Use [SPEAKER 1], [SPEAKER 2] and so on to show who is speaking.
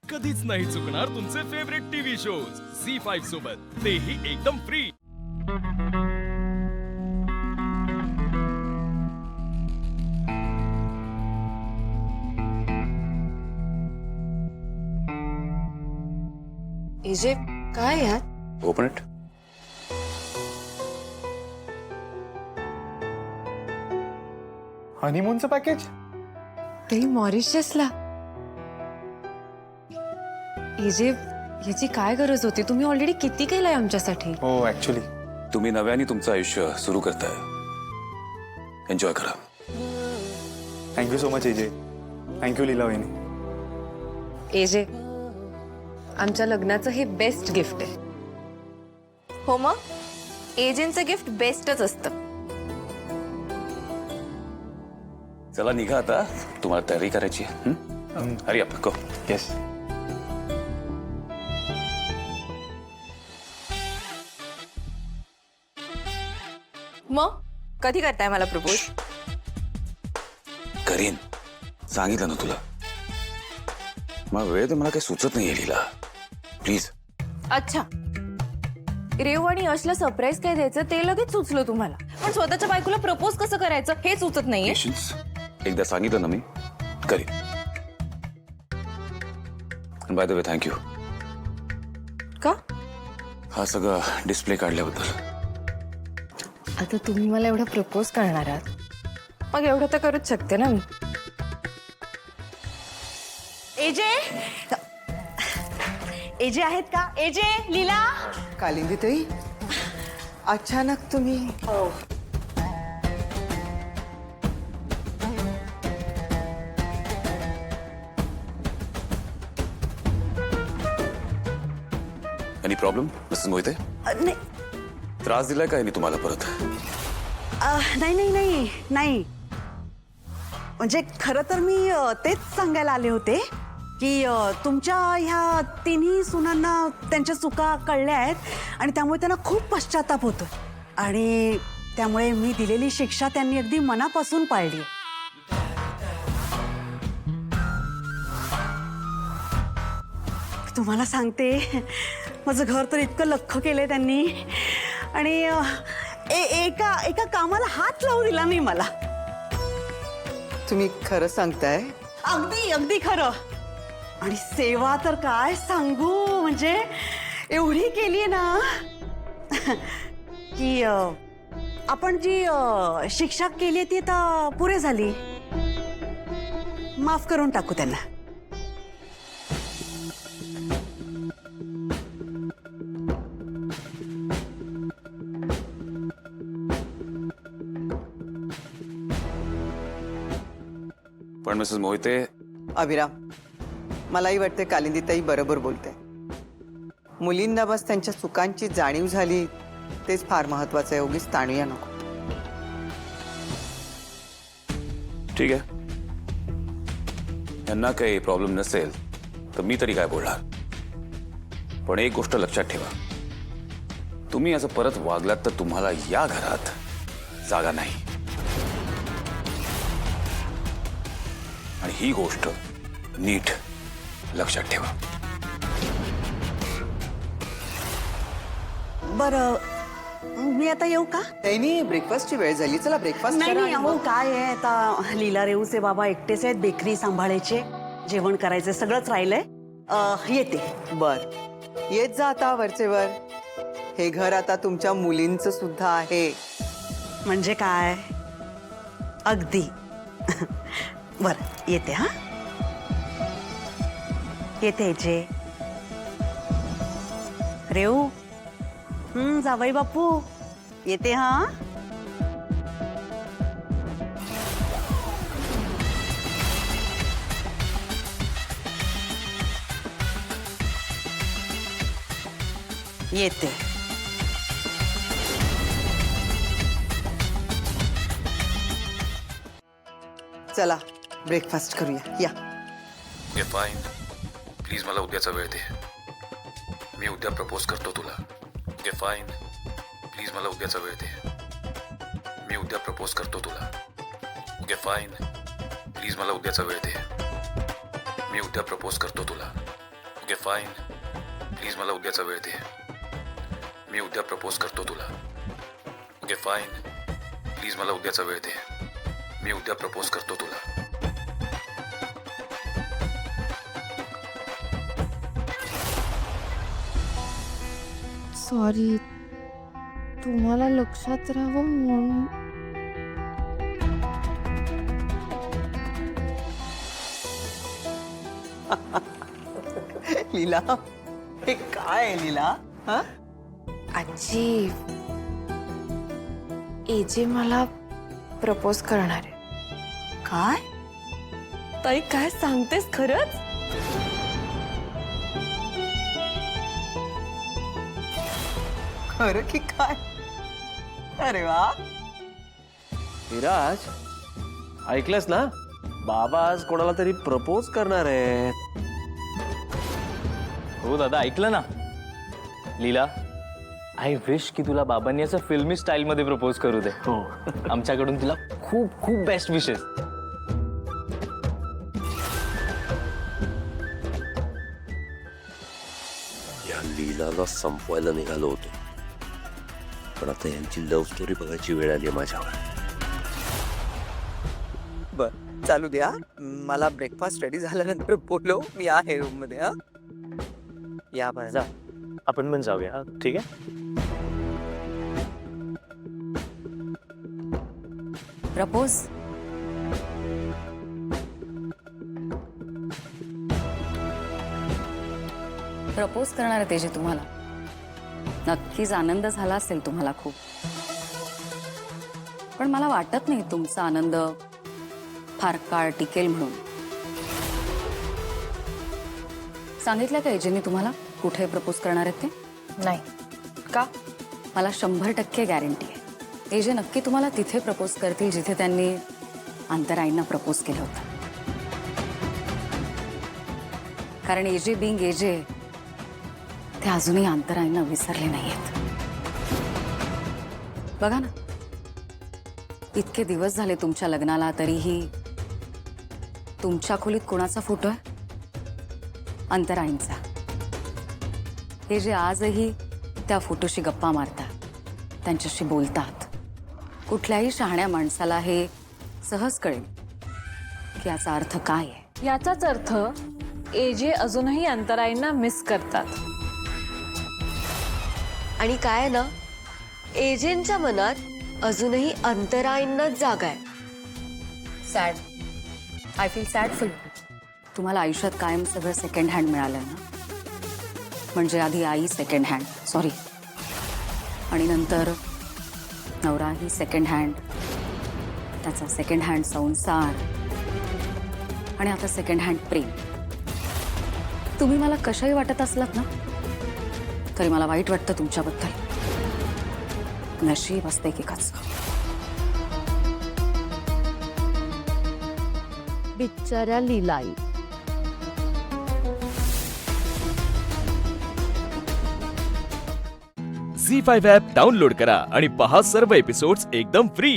[SPEAKER 1] कधीच नाही चुकणार तुमचे फेवरेट टीव्ही शोज झी5 सोबत, तेही एकदम फ्री.
[SPEAKER 2] एजे काय यात?
[SPEAKER 3] Open it.
[SPEAKER 4] हनीमूनचं पॅकेज.
[SPEAKER 2] तेही मॉरिशसला. एजे याची काय गरज होती? तुम्ही ऑलरेडी किती केलंय आमच्यासाठी.
[SPEAKER 4] हो ऍक्च्युली
[SPEAKER 3] तुम्ही नव्याने तुमचं आयुष्य सुरू करताय. एन्जॉय करा.
[SPEAKER 4] Thank you so much AJ. Thank you Leela वहिनी.
[SPEAKER 2] एजे आमच्या लग्नाचं हे बेस्ट गिफ्ट आहे.
[SPEAKER 5] हो मग एजंटचं गिफ्ट बेस्टच असतं.
[SPEAKER 3] चला निघा आता, तुम्हाला तयारी करायची आहे. Hurry up go.
[SPEAKER 4] येस.
[SPEAKER 5] मग कधी करताय मला प्रपोज?
[SPEAKER 3] करीन, सांगितलं ना तुला. मग वेळ तर मला काही सुचत नाही लीला. प्लीज.
[SPEAKER 5] अच्छा, रेव आणि यशला सरप्राईज काय द्यायचं ते लगेच सुचलं तुम्हाला, पण स्वतःच्या बायकोला प्रपोज कसं करायचं हे सुचत नाहीये.
[SPEAKER 3] पेशन्स. एकदा सांगितलं ना मी, करीन. By the way thank you.
[SPEAKER 5] का?
[SPEAKER 3] हा सगळा डिस्प्ले काढल्याबद्दल.
[SPEAKER 5] आता तुम्ही मला एवढं प्रपोज करणार आहात, मग एवढं तर करूच शकते ना मी.
[SPEAKER 6] एजे एजे आहेत का? एजे, लीला.
[SPEAKER 7] कालिंदी ताई, अचानक तुम्ही.
[SPEAKER 3] Any problem Mrs Mohite?
[SPEAKER 6] नाही
[SPEAKER 3] त्रास दिलाय का यांनी तुम्हाला परत?
[SPEAKER 6] नाही नाही नाही नाही, म्हणजे खरं तर मी तेच सांगायला आले होते की तुमच्या ह्या तिन्ही सुनांना त्यांच्या चुका कळल्या आहेत आणि त्यामुळे त्यांना खूप पश्चाताप होतो आणि त्यामुळे मी दिलेली शिक्षा त्यांनी अगदी मनापासून पाळली. तुम्हाला सांगते, माझं घर तर इतकं लख्ख केलंय त्यांनी आणि एका एका कामाला हात लावू दिला नाही मला.
[SPEAKER 7] तुम्ही खरं सांगताय?
[SPEAKER 6] अगदी अगदी खरं. आणि सेवा तर काय सांगू, म्हणजे एवढी केली ना की आपण जी शिक्षा केली ती आता पुरे झाली. माफ करून टाकू त्यांना.
[SPEAKER 3] पण मिसेस मोहिते,
[SPEAKER 7] अभिराम, मलाही वाटते कालिंदी ताई बरोबर बोलते. मुलींना बस त्यांच्या चुकांची जाणीव झाली तेच फार महत्वाचं आहे. उगीच ताणूया नको.
[SPEAKER 3] ठीक आहे. यांना काही प्रॉब्लेम नसेल तर मी तरी काय बोलणार. पण एक गोष्ट लक्षात ठेवा, तुम्ही असं परत वागलात तर तुम्हाला या घरात जागा नाही. आणि ही गोष्ट नीट लक्षात ठेवा.
[SPEAKER 6] बरं, मी आता येऊ का?
[SPEAKER 7] ताईनी ब्रेकफास्टची वेळ झाली, चला ब्रेकफास्ट
[SPEAKER 6] नाही
[SPEAKER 7] करा.
[SPEAKER 6] नाही, अहो काय आहे, आता लीला रेऊचे बाबा एकटेच आहेत, बेकरी सांभाळायचे, जेवण करायचे, सगळंच राहिलंय. येते.
[SPEAKER 7] बर, येत जा आता वरचे वर. हे घर आता तुमच्या मुलींचं सुद्धा आहे.
[SPEAKER 6] म्हणजे काय? अगदी. बरं, येते. हा, येते जे. रेऊ, जावई बापू, येते. हा, येते.
[SPEAKER 7] चला ब्रेकफास्ट करूया. या.
[SPEAKER 3] फाईन. प्लीज मला उद्याचा वेळ दे. मी उद्या प्रपोज करतो तुला. Okay fine. प्लीज मला उद्याचा वेळ दे. मी उद्या प्रपोज करतो तुला. Okay fine. प्लीज मला उद्याचा वेळ दे. मी उद्या प्रपोज करतो तुला. फाईन. प्लीज मला उद्याचा वेळ दे. मी उद्या प्रपोज करतो तुला. Okay fine. प्लीज मला उद्याचा वेळ दे. मी उद्या प्रपोज करतो तुला.
[SPEAKER 5] सॉरी, तुम्हाला लक्षात राहावं म्हणून.
[SPEAKER 7] लीला, हे काय आहे लीला? हा?
[SPEAKER 5] आजी, एजे मला प्रपोज करणार आहे.
[SPEAKER 6] काय?
[SPEAKER 2] ताई काय सांगतेस खरंच?
[SPEAKER 7] खरं की काय? अरे वा.
[SPEAKER 8] विराज, ऐकलंस ना? बाबा आज कोणाला तरी प्रपोज करणार आहे.
[SPEAKER 9] हो दादा, ऐकलं ना? लीला, आय विश की तुला बाबांनी असं फिल्मी स्टाईल मध्ये प्रपोज करू दे. हो, आमच्याकडून तुला खूप खूप बेस्ट विशेस.
[SPEAKER 10] या लीलाला संपवायला निघालो होतो, पण आता यांची लव्ह स्टोरी बघायची वेळ आली माझ्यावर.
[SPEAKER 7] बर, चालू द्या. मला ब्रेकफास्ट रेडी झाल्यानंतर बोलव. मी आहे रूम मध्ये. हा,
[SPEAKER 8] या बाय, जा आपण पण जाऊया. ठीक आहे.
[SPEAKER 11] प्रपोज प्रपोज करणार आहे तेजे तुम्हाला. नक्कीच आनंद झाला असेल तुम्हाला खूप, पण मला वाटत नाही तुमचा आनंद फार काळ टिकेल म्हणून. सांगितलं का एजेंनी तुम्हाला कुठे प्रपोज करणार आहेत ते?
[SPEAKER 5] नाही. का?
[SPEAKER 11] मला 100% गॅरंटी आहे एजे नक्की तुम्हाला तिथे प्रपोज करतील जिथे त्यांनी अंतराईंना प्रपोज केलं होतं. कारण एजे बिंग एजे ते अजूनही अंतराईंना विसरले नाहीयेत. बघा ना, इतके दिवस झाले तुमच्या लग्नाला, तरीही तुमच्या खोलीत कोणाचा फोटो आहे? अंतराईंचा. हे जे आजही त्या फोटोशी गप्पा मारतात, त्यांच्याशी बोलतात. कुठल्याही शहाण्या माणसाला हे सहज कळेल की याचा अर्थ काय आहे.
[SPEAKER 2] याचाच अर्थ एजे अजूनही अंतराईंना मिस करतात. आणि काय ना, एजेंच्या मनात अजूनही अंतराईंनाच जागा आहे.
[SPEAKER 11] Sad. I feel sad for you. तुम्हाला आयुष्यात कायम सगळं सेकंड हँड मिळालंय ना. म्हणजे आधी आई सेकंड हँड, सॉरी, आणि नंतर नवराही सेकंड हँड, त्याचा सेकंड हँड संसार, आणि आता सेकंड हँड प्रेम. तुम्ही मला कशाही वाटत असलात ना, तरी मला वाईट वाटतं तुमच्याबद्दल. नशीब असते एकेकाच.
[SPEAKER 5] बिचाऱ्या लीलाई.
[SPEAKER 1] झी 5 ॲप डाउनलोड करा आणि पहा सर्व एपिसोड्स एकदम फ्री.